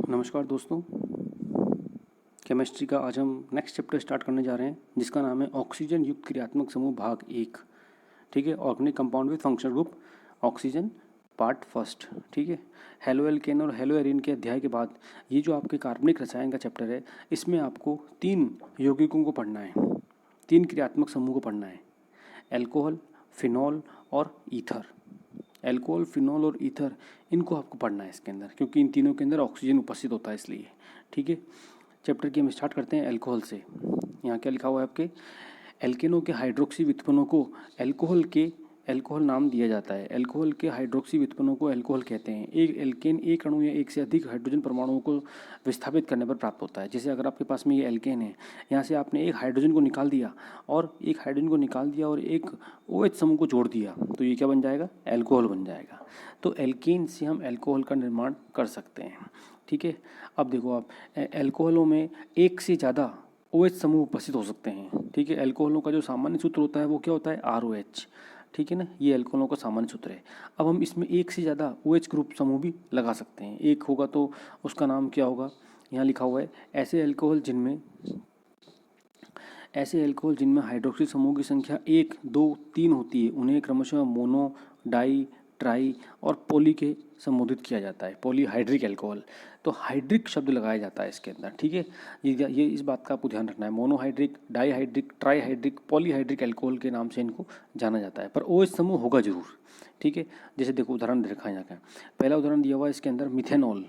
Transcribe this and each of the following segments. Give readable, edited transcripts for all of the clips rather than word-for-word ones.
नमस्कार दोस्तों, केमिस्ट्री का आज हम नेक्स्ट चैप्टर स्टार्ट करने जा रहे हैं जिसका नाम है ऑक्सीजन युक्त क्रियात्मक समूह भाग 1। ठीक है, organic compound with functional group oxygen part first. ठीक है, हेलो एल्केन और हेलो एरीन के अध्याय के बाद ये जो आपके कार्बनिक रसायन का चैप्टर है, इसमें आपको 3 यौगिकों को पढ़ना है, 3 क्रियात्मक समूह को पढ़ना है, एल्कोहल, फिनॉल और ईथर। एल्कोहल, फिनॉल और ईथर, इनको आपको पढ़ना है इसके अंदर, क्योंकि इन तीनों के अंदर ऑक्सीजन उपस्थित होता है इसलिए। ठीक है, चैप्टर की हम स्टार्ट करते हैं एल्कोहल से। यहाँ क्या लिखा हुआ है आपके, एल्केनों के हाइड्रोक्सी व्युत्पन्नों को एल्कोहल नाम दिया जाता है। एल्कोहल के हाइड्रोक्सी व्युत्पन्नों को एल्कोहल कहते हैं। एक एल्केन एक अणु या एक से अधिक हाइड्रोजन परमाणुओं को विस्थापित करने पर प्राप्त होता है। जैसे अगर आपके पास में ये एल्केन है, यहाँ से आपने एक हाइड्रोजन को निकाल दिया और एक OH समूह को जोड़ दिया, तो ये क्या बन जाएगा, एल्कोहल बन जाएगा। तो एल्केन से हम एल्कोहल का निर्माण कर सकते हैं। ठीक है, अब देखो आप, एल्कोहलों में एक से ज़्यादा OH समूह उपस्थित हो सकते हैं। ठीक है, एल्कोहलों का जो सामान्य सूत्र होता है वो क्या होता है, ROH। ठीक है ना, ये एल्कोहलों का सामान्य सूत्र है। अब हम इसमें एक से ज़्यादा OH ग्रुप समूह भी लगा सकते हैं। एक होगा तो उसका नाम क्या होगा, यहाँ लिखा हुआ है, ऐसे एल्कोहल जिनमें हाइड्रोक्सी समूह की संख्या 1, 2, 3 होती है, उन्हें क्रमशः मोनो, डाई, ट्राई और पॉली के संबोधित किया जाता है, पॉलीहाइड्रिक एल्कोहल। तो हाइड्रिक शब्द लगाया जाता है इसके अंदर। ठीक है, ये इस बात का आपको ध्यान रखना है। Monohydric, dihydric, trihydric, polyhydric alcohol के नाम से इनको जाना जाता है, पर OH समूह होगा जरूर। ठीक है, जैसे देखो उदाहरण दे रखा है यहाँ का, पहला उदाहरण दिया हुआ है इसके अंदर मिथेनॉल।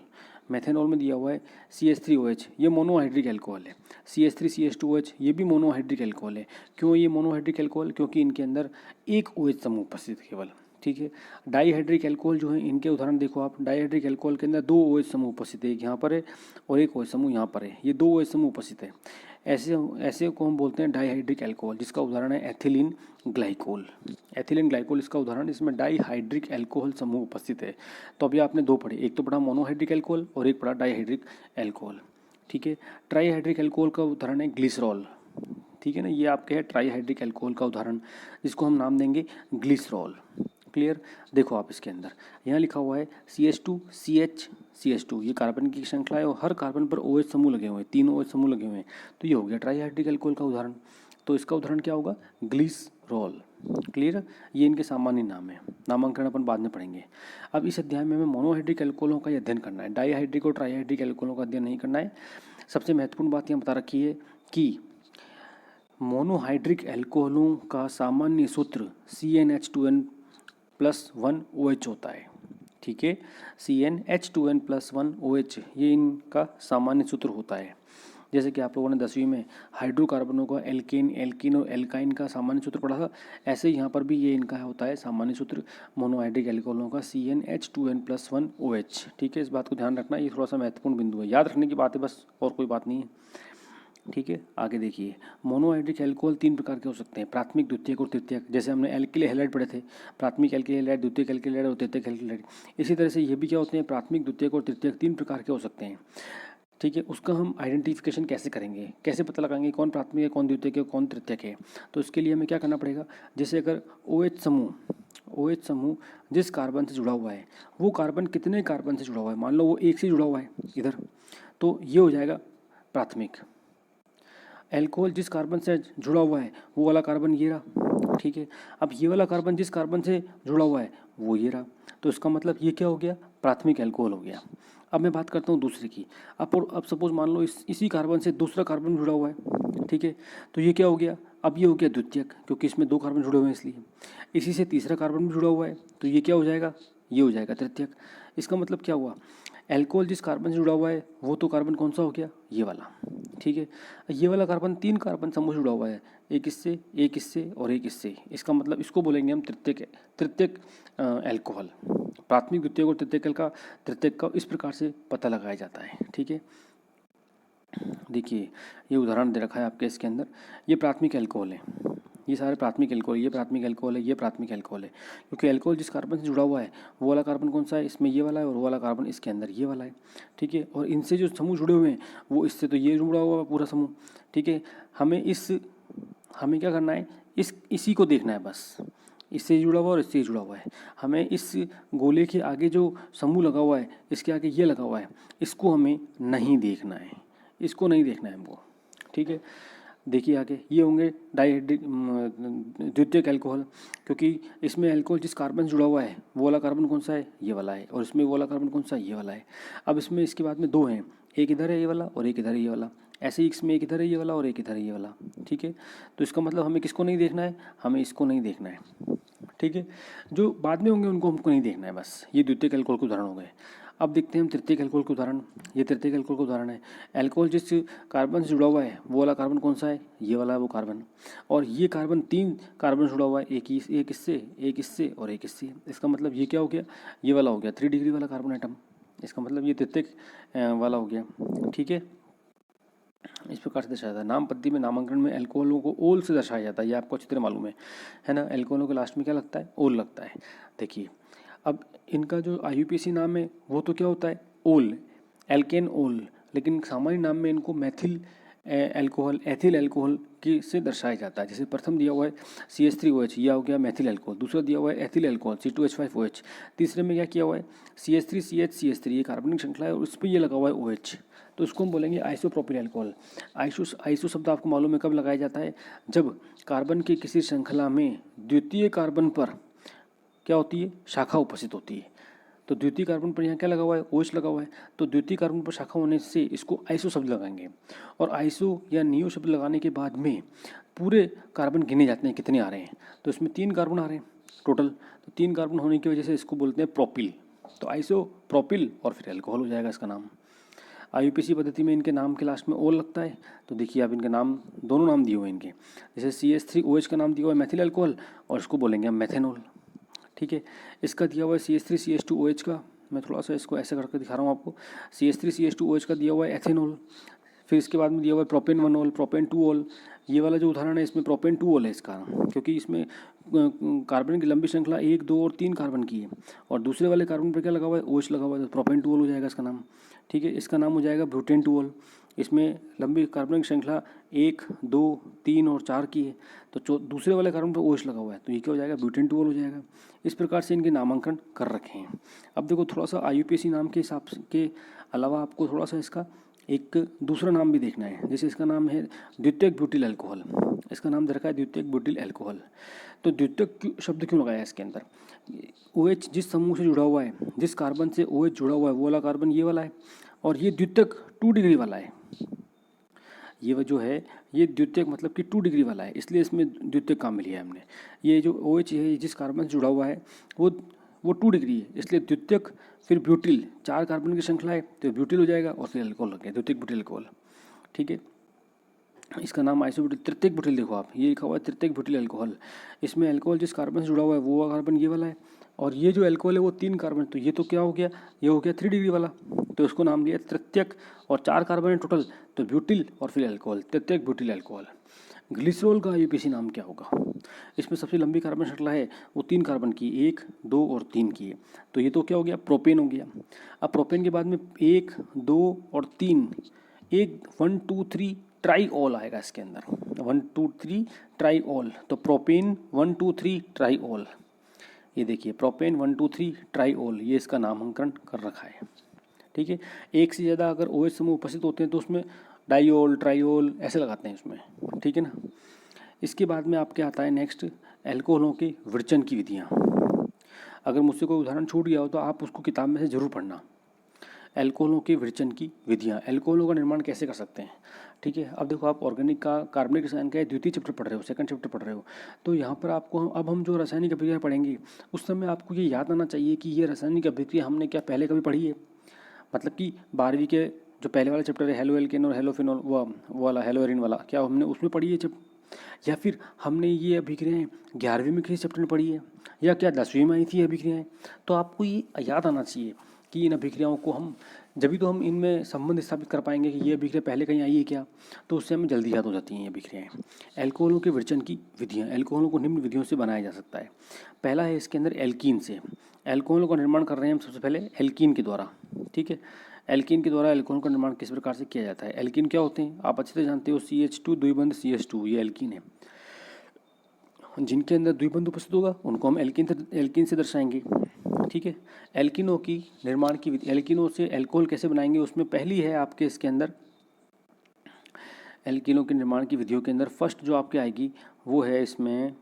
मेथेनॉल में दिया हुआ है CH3OH, ये मोनोहाइड्रिक एल्कोहल है। CH3CH2OH, ये भी मोनोहाइड्रिक एल्कोहल है। क्यों ये मोनोहाइड्रिक एल्कोहल, क्योंकि इनके अंदर एक OH समूह उपस्थित केवल। ठीक है, डाईहाइड्रिक एल्कोहल जो है, इनके उदाहरण देखो आप, डाईहाइड्रिक एल्कोहल के अंदर 2 OH समूह उपस्थित है, एक यहाँ पर है और एक OH समूह यहाँ पर है, ये 2 OH समूह उपस्थित है। ऐसे को हम बोलते हैं डाईहाइड्रिक एल्कोहल, जिसका उदाहरण है एथिलीन ग्लाइकोल। एथिलीन ग्लाइकोल इसका उदाहरण, इसमें डाईहाइड्रिक एल्कोहल समूह उपस्थित है। तो अभी आपने 2 पढ़े, एक तो पढ़ा मोनोहाइड्रिक एल्कोहल और एक पढ़ा डाईहाइड्रिक एल्कोहल। ठीक है, ट्राईहाइड्रिक एल्कोहल का उदाहरण है ग्लिसरॉल। ठीक है ना, ये आपके है ट्राईहाइड्रिक एल्कोहल का उदाहरण, जिसको हम नाम देंगे ग्लिसरॉल। क्लियर, देखो आप इसके अंदर यहाँ लिखा हुआ है CH2, ये कार्बन की श्रृंखला है और हर कार्बन पर OH समूह लगे हुए हैं, 3 OH समूह लगे हुए हैं, तो ये हो गया ट्राईहाइड्रिक एल्कोहल का उदाहरण। तो इसका उदाहरण क्या होगा, ग्लिसरॉल। क्लियर, ये इनके सामान्य नाम है, नामांकन अपन बाद में पढ़ेंगे। अब इस अध्याय में हमें मोनोहाइड्रिक एल्कोहलों का अध्ययन करना है, डाईहाइड्रिक और ट्राईहाइड्रिक एल्कोहलों का अध्ययन नहीं करना है। सबसे महत्वपूर्ण बात यहाँ बता रखी है कि मोनोहाइड्रिक एल्कोहलों का सामान्य सूत्र CnH2n+1 OH होता है। ठीक है, CnH2n+1 OH, ये इनका सामान्य सूत्र होता है। जैसे कि आप लोगों ने 10वीं में हाइड्रोकार्बनों का एल्केन, एल्कीन और एल्काइन का सामान्य सूत्र पढ़ा था, ऐसे ही यहाँ पर भी ये इनका होता है सामान्य सूत्र मोनोहाइड्रिक एल्कोहलों का CnH2n+1 OH। ठीक है, इस बात को ध्यान रखना, ये थोड़ा सा महत्वपूर्ण बिंदु है, याद रखने की बात है बस, और कोई बात नहीं है। ठीक है, आगे देखिए, मोनोहाइड्रिक एल्कोहल 3 प्रकार के हो सकते हैं, प्राथमिक, द्वितीयक और तृतीयक। जैसे हमने एल्किल हैलाइड पढ़े थे, प्राथमिक एल्किल हैलाइड, द्वितीयक एल्किल हैलाइड और तृतीयक एल्किल हैलाइड। इसी तरह से ये भी क्या होते हैं, प्राथमिक, द्वितीयक और तृतीयक 3 प्रकार के हो सकते हैं। ठीक है, उसका हम आइडेंटिफिकेशन कैसे करेंगे, कैसे पता लगाएंगे कौन प्राथमिक है, कौन द्वितीयक है, कौन तृतीयक है। तो इसके लिए हमें क्या करना पड़ेगा, जैसे अगर OH समूह जिस कार्बन से जुड़ा हुआ है, वो कार्बन कितने कार्बन से जुड़ा हुआ है, मान लो वो 1 से जुड़ा हुआ है इधर, तो ये हो जाएगा प्राथमिक। एल्कोहल जिस कार्बन से जुड़ा हुआ है वो वाला कार्बन ये रहा। ठीक है, अब ये वाला कार्बन जिस कार्बन से जुड़ा हुआ है वो ये रहा, तो इसका मतलब ये क्या हो गया, प्राथमिक एल्कोहल हो गया। अब मैं बात करता हूँ दूसरे की। अब सपोज मान लो इसी कार्बन से दूसरा कार्बन जुड़ा हुआ है। ठीक है, तो ये क्या हो गया, अब ये हो गया द्वितीयक, क्योंकि इसमें 2 कार्बन जुड़े हुए हैं इसलिए। इसी से तीसरा कार्बन भी जुड़ा हुआ है, तो ये क्या हो जाएगा, ये हो जाएगा तृतीयक। इसका मतलब क्या हुआ, एल्कोहल जिस कार्बन से जुड़ा हुआ है वो तो कार्बन कौन सा हो गया, ये वाला। ठीक है, ये वाला कार्बन 3 कार्बन समूह से जुड़ा हुआ है, एक इससे, एक इससे और एक इससे। इसका मतलब इसको बोलेंगे हम तृतीयक एल्कोहल। प्राथमिक, द्वितीयक और तृतीयक का इस प्रकार से पता लगाया जाता है। ठीक है, देखिए ये उदाहरण दे रखा है आपके इसके अंदर, ये प्राथमिक एल्कोहल है, ये सारे प्राथमिक एल्कोहल, ये प्राथमिक एल्कोहल है, ये प्राथमिक एल्कोहल है, क्योंकि एल्कोहल जिस कार्बन से जुड़ा हुआ है वो वाला कार्बन कौन सा है, इसमें ये वाला है, और वो वाला कार्बन इसके अंदर ये वाला है। ठीक है, और इनसे जो समूह जुड़े हुए हैं वो इससे तो ये जुड़ा हुआ है पूरा समूह। ठीक है, हमें क्या करना है, इसी को देखना है बस, इससे जुड़ा हुआ है और इससे जुड़ा हुआ है। हमें इस गोले के आगे जो समूह लगा हुआ है, इसके आगे ये लगा हुआ है, इसको हमें नहीं देखना है, इसको नहीं देखना है हमको। ठीक है, देखिए आगे ये होंगे द्वितीयक अल्कोहल, क्योंकि इसमें अल्कोहल जिस कार्बन से जुड़ा हुआ है वो वाला कार्बन कौन सा है, ये वाला है, और इसमें वो वाला कार्बन कौन सा है, ये वाला है। अब इसमें इसके बाद में दो हैं, एक इधर है ये वाला और एक इधर है ये वाला। ऐसे ही इसमें एक इधर है ये वाला और एक इधर है ये वाला। ठीक है, तो इसका मतलब हमें किसको नहीं देखना है, हमें इसको नहीं देखना है। ठीक है, जो बाद में होंगे उनको हमको नहीं देखना है बस। ये द्वितीयक अल्कोहल के उदाहरण हो गए। अब देखते हैं हम तृतीयक अल्कोहल के उदाहरण। ये तृतीयक अल्कोहल का उदाहरण है। अल्कोहल जिस कार्बन से जुड़ा हुआ है वो वाला कार्बन कौन सा है, ये वाला है वो कार्बन। और ये कार्बन 3 कार्बन से जुड़ा हुआ है, एक इससे, एक इससे और एक इससे। इसका मतलब ये क्या हो गया, ये वाला हो गया 3 डिग्री वाला कार्बन एटम। इसका मतलब ये तृतीयक वाला हो गया। ठीक है, इस प्रकार से दर्शाया जाता है। नाम पद्धति में नामांकन में अल्कोहलों को ओल से दर्शाया जाता है, ये आपको अच्छी तरह मालूम है ना। अल्कोहलों के लास्ट में क्या लगता है, ओल लगता है। देखिए अब इनका जो IUPAC नाम है वो तो क्या होता है, ओल, एल्केन ओल, लेकिन सामान्य नाम में इनको मैथिल अल्कोहल, एथिल अल्कोहल की से दर्शाया जाता है। जैसे प्रथम दिया हुआ है CH3OH, यह हो गया मैथिल अल्कोहल। दूसरा दिया हुआ है एथिल अल्कोहल C2H5OH। तीसरे में क्या किया हुआ है CH3CH ये कार्बनिक श्रृंखला है और उस पर ये लगा हुआ है OH, तो उसको हम बोलेंगे आइसोप्रोपिल अल्कोहल। आइसो शब्द आपको मालूम है कब लगाया जाता है, जब कार्बन की किसी श्रृंखला में द्वितीय कार्बन पर क्या होती है, शाखा उपस्थित होती है। तो द्वितीय कार्बन पर यहाँ क्या लगा हुआ है, OH लगा हुआ है, तो द्वितीय कार्बन पर शाखा होने से इसको आइसो शब्द लगाएंगे। और आइसो या नियो शब्द लगाने के बाद में पूरे कार्बन गिने जाते हैं कितने आ रहे हैं, तो इसमें 3 कार्बन आ रहे हैं टोटल। तो 3 कार्बन होने की वजह से इसको बोलते हैं प्रोपिल। तो आइसो प्रोपिल और फिर अल्कोहल हो जाएगा इसका नाम। IUPAC पद्धति में इनके नाम के लास्ट में ओल लगता है। तो देखिए आप इनके नाम, दोनों नाम दिए हुए हैं इनके, जैसे CH3OH का नाम दिया हुआ है मैथिल अल्कोहल और इसको बोलेंगे हम मेथेनॉल। ठीक है, इसका दिया हुआ है CH3CH2OH का, मैं थोड़ा सा इसको ऐसे करके दिखा रहा हूँ आपको। CH3CH2OH का दिया हुआ है एथेनॉल। फिर इसके बाद में दिया हुआ है प्रोपेन 1 प्रोपेन 2 ये वाला जो उदाहरण है इसमें प्रोपेन 2 है इसका, क्योंकि इसमें कार्बन की लंबी श्रृंखला 1, 2 और 3 कार्बन की है, और दूसरे वाले कार्बन पर क्या लगा हुआ है, OH लगा हुआ है, तो प्रोपेन 2 हो जाएगा इसका नाम। ठीक है, इसका नाम हो जाएगा ब्यूटेन 2। इसमें लंबी कार्बन की श्रृंखला 1, 2, 3 और 4 की है, तो दूसरे वाले कार्बन पर OH लगा हुआ है, तो ये क्या हो जाएगा, ब्यूटेन 2 हो जाएगा। इस प्रकार से इनके नामांकन कर रखे हैं। अब देखो थोड़ा सा IUPAC नाम के हिसाब के अलावा आपको थोड़ा सा इसका एक दूसरा नाम भी देखना है। जैसे इसका नाम है द्वितीयक ब्यूटिल अल्कोहल, इसका नाम दे रखा है द्वितीयक ब्यूटिल अल्कोहल। तो द्वितीयक शब्द क्यों लगाया इसके अंदर, OH जिस समूह से जुड़ा हुआ है, जिस कार्बन से OH जुड़ा हुआ है वो वाला कार्बन ये वाला है, और ये द्वितीयक 2 डिग्री वाला है। ये जो है ये द्वितीयक मतलब कि 2 डिग्री वाला है, इसलिए इसमें द्वितीयक काम लिया है हमने। ये जो OH है जिस कार्बन से जुड़ा हुआ है वो 2 डिग्री है, इसलिए द्वितीयक, फिर ब्यूटिल, 4 कार्बन की श्रृंखला है तो ब्यूटिल हो जाएगा, और फिर अल्कोहल लग गया, द्वितीयक ब्यूटिल अल्कोहल। ठीक है, इसका नाम आइसोब्यूटिल, तृतीयक ब्यूटिल, देखो आप ये लिखा हुआ है तृतीयक ब्यूटिल अल्कोहल। इसमें अल्कोहल जिस कार्बन से जुड़ा हुआ है वो कार्बन ये वाला है, और ये जो अल्कोहल है वो 3 कार्बन, तो ये तो क्या हो गया, ये हो गया 3 डिग्री वाला, तो इसको नाम दिया तृतीयक, और 4 कार्बन है टोटल, तो ब्यूटिल और फिर अल्कोहल, तृतीयक ब्यूटिल अल्कोहल। ग्लिसरॉल का IUPAC नाम क्या होगा, इसमें सबसे लंबी कार्बन श्रृंखला है वो 3 कार्बन की, 1, 2 और 3 की है, तो ये तो क्या हो गया, प्रोपेन हो गया। अब प्रोपेन के बाद में 1, 2 और 3, 1 2 3 ट्राईऑल आएगा इसके अंदर, 1 2 3 ट्राईऑल, तो प्रोपेन 1 2 3 ट्राईऑल। ये देखिए प्रोपेन 1 2 3 ट्राईऑल, ये इसका नामांकन कर रखा है। ठीक है, एक से ज़्यादा अगर OH समूह उपस्थित होते हैं तो उसमें डाईओल, ट्राईओल ऐसे लगाते हैं उसमें। ठीक है ना। इसके बाद में आपके आता है नेक्स्ट अल्कोहलों के विरचन की विधियाँ। अगर मुझसे कोई उदाहरण छूट गया हो तो आप उसको किताब में से ज़रूर पढ़ना। अल्कोहलों के विरचन की विधियाँ, अल्कोहलों का निर्माण कैसे कर सकते हैं। ठीक है, अब देखो आप ऑर्गेनिक का, कार्बनिक रसायन का द्वितीय चैप्टर पढ़ रहे हो, सेकंड चैप्टर पढ़ रहे हो, तो यहाँ पर आपको अब हम जो रासायनिक अभिक्रिया पढ़ेंगे उस समय आपको ये याद आना चाहिए कि ये रासायनिक अभिक्रिया हमने क्या पहले कभी पढ़ी है। मतलब कि 12वीं के जो पहले वाला चैप्टर है हेलो एल्केन और हेलोफिनॉल, वो वाला हेलोएरिन वाला, क्या हमने उसमें पढ़ी है जब, या फिर हमने ये अभिक्रियाएँ 11वीं में किसी चैप्टर में पढ़ी है, या क्या 10वीं में आई थी अभिक्रियाएँ। तो आपको ये याद आना चाहिए कि इन अभिक्रियाओं को हम जब भी तो हम इनमें संबंध स्थापित कर पाएंगे कि ये अभिक्रिया पहले कहीं आई है क्या, तो उससे हमें जल्दी याद हो जाती हैं ये अभिक्रियाएँ। अल्कोहलों के विरचन की विधियाँ, अल्कोहलों को निम्न विधियों से बनाया जा सकता है। पहला है इसके अंदर एल्कीन से, अल्कोहलों का निर्माण कर रहे हैं हम सबसे पहले एल्कीन के द्वारा। ठीक है, एल्कीन के द्वारा अल्कोहल का निर्माण किस प्रकार से किया जाता है। एल्कीन क्या होते हैं आप अच्छे से जानते हो, CH2 द्विबंध CH2, ये एल्कीन है। जिनके अंदर द्विबंध उपस्थित होगा उनको हम एल्कीन से दर्शाएंगे। ठीक है, एल्कीनों की निर्माण की विधि, एल्कीनों से एल्कोहल कैसे बनाएंगे, उसमें पहली है आपके इसके अंदर एल्कीनों के निर्माण की विधियों के अंदर फर्स्ट जो आपके आएगी वो है इसमें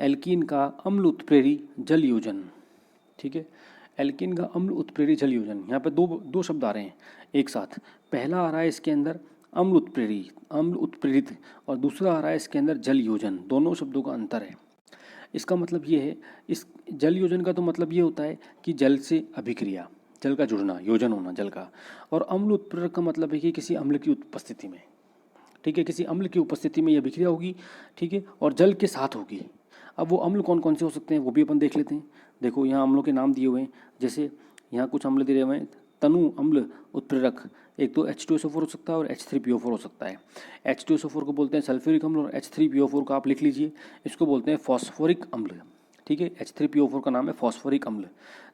एल्कीन का अम्ल उत्प्रेरी जल योजन। ठीक है, एल्कीन का अम्ल उत्प्रेरी जल योजन, यहाँ पे दो शब्द आ रहे हैं एक साथ। पहला आ रहा है इसके अंदर अम्ल उत्प्रेरित, और दूसरा आ रहा है इसके अंदर जल योजन। दोनों शब्दों का अंतर है। इसका मतलब ये है, इस जल योजन का तो मतलब ये होता है कि जल से अभिक्रिया, जल का जुड़ना, योजन होना जल का। और अम्ल उत्प्रेरक का मतलब है कि किसी अम्ल की उपस्थिति में, ठीक है, किसी अम्ल की उपस्थिति में यह अभिक्रिया होगी। ठीक है, और जल के साथ होगी। अब वो अम्ल कौन कौन से हो सकते हैं वो भी अपन देख लेते हैं। देखो यहाँ अम्लों के नाम दिए हुए हैं, जैसे यहाँ कुछ अम्ल दिए हुए हैं। तनु अम्ल उत्प्रेरक, एक तो H2SO4 हो सकता है और H3PO4 हो सकता है। H2SO4 को बोलते हैं सल्फ्यूरिक अम्ल, और H3PO4 को आप लिख लीजिए, इसको बोलते हैं फॉस्फोरिक अम्ल। ठीक है, H3PO4 का नाम है फॉस्फोरिक अम्ल।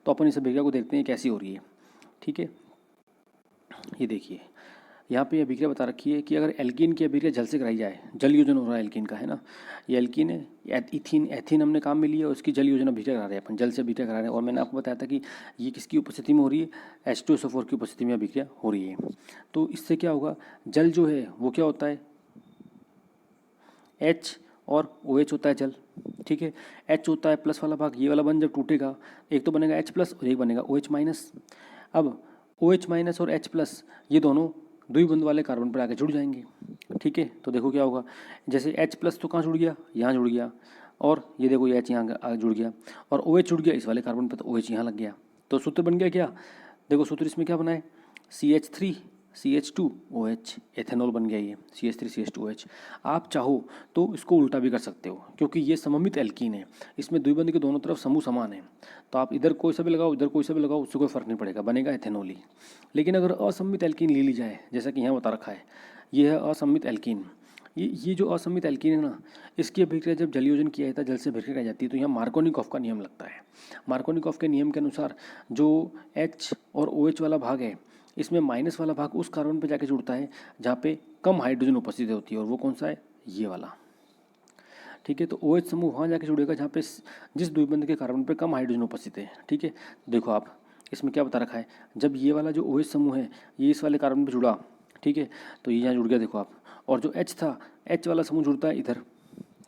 तो अपन इस अभिक्रिया को देखते हैं कैसी हो रही है। ठीक है, ये देखिए यहाँ पे अभिक्रिया बता रखी है कि अगर एल्कीन की अभिक्रिया जल से कराई जाए, जल योजन हो रहा है एल्कीन का, है ना, ये एल्कीन है, एथीन हमने काम में लिया, उसकी जल योजन अभिक्रिया करा रहे हैं अपन, जल से अभिक्रिया करा रहे हैं। और मैंने आपको बताया था कि ये किसकी उपस्थिति में हो रही है, H2SO4 की उपस्थिति में अभिक्रिया हो रही है। तो इससे क्या होगा, जल जो है वो क्या होता है, H और OH होता है जल। ठीक है, H होता है प्लस वाला भाग, ये वाला बंध जब टूटेगा एक तो बनेगा H प्लस और एक बनेगा OH माइनस। अब OH माइनस और H प्लस ये दोनों द्विबंध वाले कार्बन पर आके जुड़ जाएंगे। ठीक है, तो देखो क्या होगा, जैसे H प्लस तो कहाँ जुड़ गया, यहाँ जुड़ गया, और ये देखो ये H यहाँ जुड़ गया, और OH जुड़ गया इस वाले कार्बन पर, तो OH यहाँ लग गया। तो सूत्र बन गया क्या, देखो सूत्र इसमें क्या बना है, CH3 CH2OH, एथेनॉल बन गया ये CH3 CH2OH। आप चाहो तो इसको उल्टा भी कर सकते हो, क्योंकि ये सममित एल्कीन है, इसमें द्विबंध के दोनों तरफ समूह समान है। तो आप इधर कोई सा भी लगाओ, इधर कोई सा भी लगाओ, उससे कोई फर्क नहीं पड़ेगा, बनेगा एथेनॉल ही। लेकिन अगर असममित एल्कीन ले ली जाए, जैसा कि यहाँ बता रखा है, ये है असममित एल्कीन। ये जो असममित एल्कीन है ना, इसकी अभिक्रिया जब जल योजन किया जाता है, जल से अभिक्रिया की जाती है, तो यहाँ मार्कोनिकॉफ का नियम लगता है। मार्कोनिकॉफ के नियम के अनुसार जो H और OH वाला भाग है, इसमें माइनस वाला भाग उस कार्बन पे जाके जुड़ता है जहाँ पे कम हाइड्रोजन उपस्थित होती है, और वो कौन सा है, ये वाला। ठीक है, तो OH समूह वहाँ जाके जुड़ेगा जहाँ पे जिस द्विबंध के कार्बन पे कम हाइड्रोजन उपस्थित है। ठीक है, देखो आप इसमें क्या बता रखा है, जब ये वाला जो OH समूह है ये इस वाले कार्बन पे जुड़ा, ठीक है, तो ये यहाँ जुड़ गया देखो आप, और जो H था, H वाला समूह जुड़ता है इधर,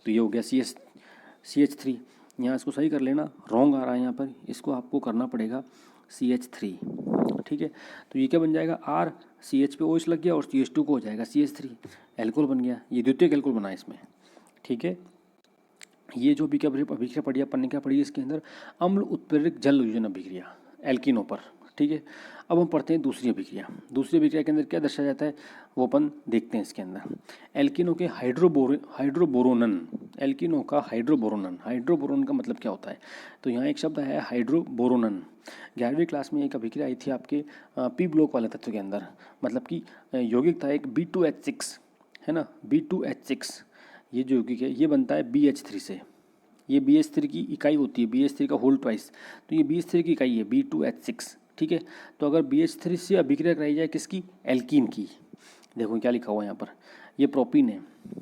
तो ये हो गया CH3। यहाँ इसको सही कर लेना, रॉन्ग आ रहा है यहाँ पर, इसको आपको करना पड़ेगा CH3। ठीक है, तो ये क्या बन जाएगा, R CH पे OH लग गया और CH2 को हो जाएगा CH3, एल्कोहल बन गया, ये द्वितीयक एल्कोहल बना इसमें। ठीक है, ये जो अभिक्रिया पड़ी अपन ने क्या पड़ी इसके अंदर, अम्ल उत्प्रेरक जल योजन अभिक्रिया एल्कीनों पर। ठीक है, अब हम पढ़ते हैं दूसरी अभिक्रिया। दूसरी अभिक्रिया के अंदर क्या दर्शाया जाता है वो अपन देखते हैं इसके अंदर। एल्कीनों के हाइड्रोबोरोनन, एल्कीनों का हाइड्रोबोरोनन, हाइड्रोबोरोन का मतलब क्या होता है, तो यहाँ एक शब्द है हाइड्रोबोरोनन। 11वीं क्लास में एक अभिक्रिया आई थी आपके P ब्लॉक वाले तत्व के अंदर, मतलब कि यौगिक था एक B2H6, है ना, B2H6, ये जो यौगिक है ये बनता है BH3 से। ये BH3 की इकाई होती है, BH3 का होल ट्वाइस, तो ये BH3 की इकाई है B2H6। ठीक है, तो अगर BH3 से अभिक्रिया कराई जाए किसकी, एल्कीन की, देखो क्या लिखा हुआ है यहाँ पर, ये प्रोपीन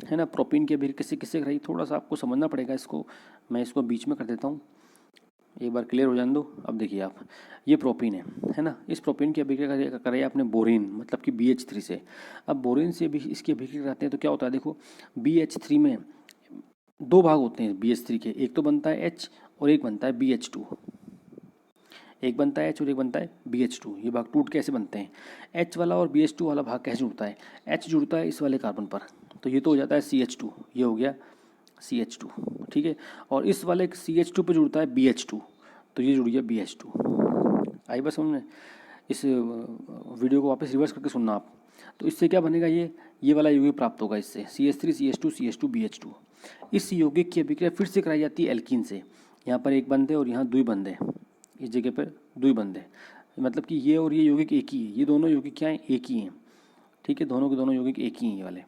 है ना, प्रोपीन की अभिक्रिया किससे किससे कराई, थोड़ा सा आपको समझना पड़ेगा इसको, मैं इसको बीच में कर देता हूँ, एक बार क्लियर हो जाने दो। अब देखिए आप, ये प्रोपीन है ना, इस प्रोपीन की अभिक्रिया कराई आपने बोरिन, मतलब कि BH3 से। अब बोरिन से भी इसकी अभिक्रिया कराते हैं तो क्या होता है, देखो BH3 में दो भाग होते हैं BH3 के, एक तो बनता है H और एक बनता है BH2, एक बनता है H और एक बनता है BH2। ये भाग टूट कैसे बनते हैं, H वाला और BH2 वाला भाग कैसे जुड़ता है, H जुड़ता है इस वाले कार्बन पर, तो ये तो हो जाता है CH2, ये हो गया CH2। ठीक है, और इस वाले CH2 पे जुड़ता है BH2, तो ये जुड़ गया BH2। आई बस समझ में, इस वीडियो को वापस रिवर्स करके सुनना आप। तो इससे क्या बनेगा, ये वाला यौगिक प्राप्त होगा इससे, CH3 CH2 CH2 BH2। इस यौगिक की अभिक्रिया फिर से कराई जाती है एल्कीन से, यहाँ पर एक बंद है और यहाँ द्विबंध है, इस जगह पर द्विबंध है, मतलब कि ये और ये यौगिक एक ही है, ये दोनों यौगिक क्या हैं, एक ही हैं। ठीक है, दोनों के दोनों यौगिक एक ही हैं, ये वाले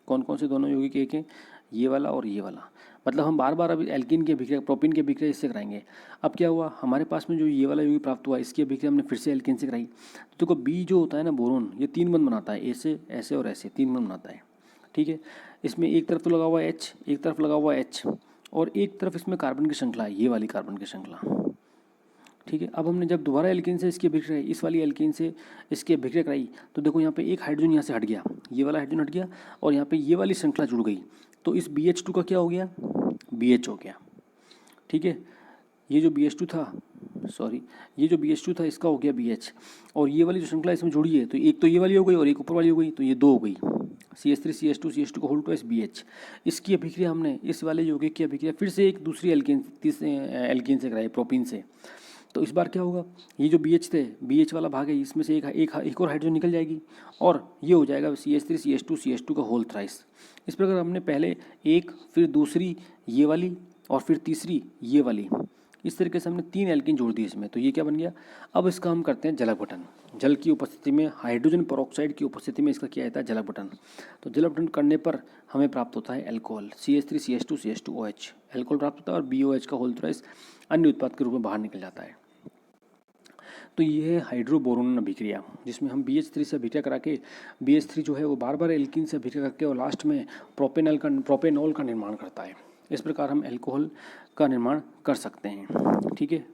कौन कौन से दोनों यौगिक एक हैं, ये वाला और ये वाला, मतलब हम बार बार अभी एल्कीन की अभिक्रिया प्रोपीन की अभिक्रिया इससे कराएंगे। अब क्या हुआ, हमारे पास में जो ये वाला यौगिक प्राप्त हुआ, इसकी अभिक्रिया हमने फिर से एल्कीन से कराई। तो देखो बी जो होता है ना बोरोन, ये 3 बंध बनाता है, ऐसे ऐसे और ऐसे 3 बंध बनाता है। ठीक है, इसमें एक तरफ तो लगा हुआ है H, एक तरफ लगा हुआ है H, और एक तरफ इसमें कार्बन की श्रृंखला है, ये वाली कार्बन की श्रृंखला। ठीक है, अब हमने जब दोबारा एल्कीन से इसकी अभिक्रिया, इस वाली एल्कीन से इसकी अभिक्रिया कराई, तो देखो यहाँ पे एक हाइड्रोजन यहाँ से हट गया, ये वाला हाइड्रोजन हट गया, और यहाँ पे ये वाली श्रृंखला जुड़ गई, तो इस BH2 का क्या हो गया, BH हो गया। ठीक है, ये जो BH2 था, सॉरी, ये जो BH2 था इसका हो गया BH, और ये वाली जो श्रृंखला इसमें जुड़ी है, तो एक तो ये वाली हो गई और एक ऊपर वाली हो गई, तो ये 2 हो गई, CH3 CH2 CH2 का होल टू BH। इसकी अभिक्रिया हमने इस वाले यौगिक की अभिक्रिया फिर से एक दूसरी एल्कीन, तीसरे एल्कीन से कराई, प्रोपीन से। तो इस बार क्या होगा, ये जो BH थे, BH वाला भाग है, इसमें से एक और हाइड्रोजन निकल जाएगी, और ये हो जाएगा CH3 CH2 CH2 का होल थ्राइस। इस प्रकार हमने पहले एक, फिर दूसरी ये वाली, और फिर तीसरी ये वाली, इस तरीके से हमने 3 एल्कीन जोड़ दी इसमें। तो ये क्या बन गया, अब इसका हम करते हैं जलक अपघटन। जल की उपस्थिति में, हाइड्रोजन पेरोक्साइड की उपस्थिति में इसका क्या होता है, जलक अपघटन। तो जलक अपघटन करने पर हमें प्राप्त होता है alcohol, CH3 CH2 CH2OH, alcohol प्राप्त होता है, और BOH का होल थ्राइस अन्य उत्पाद के रूप में बाहर निकल जाता है। तो ये है हाइड्रोबोरोन अभिक्रिया, जिसमें हम BH3 से अभिक्रिया करा के, BH3 जो है वो बार बार एल्कीन से अभिक्रिया करके और लास्ट में प्रोपेनॉल का निर्माण करता है। इस प्रकार हम एल्कोहल का निर्माण कर सकते हैं। ठीक है।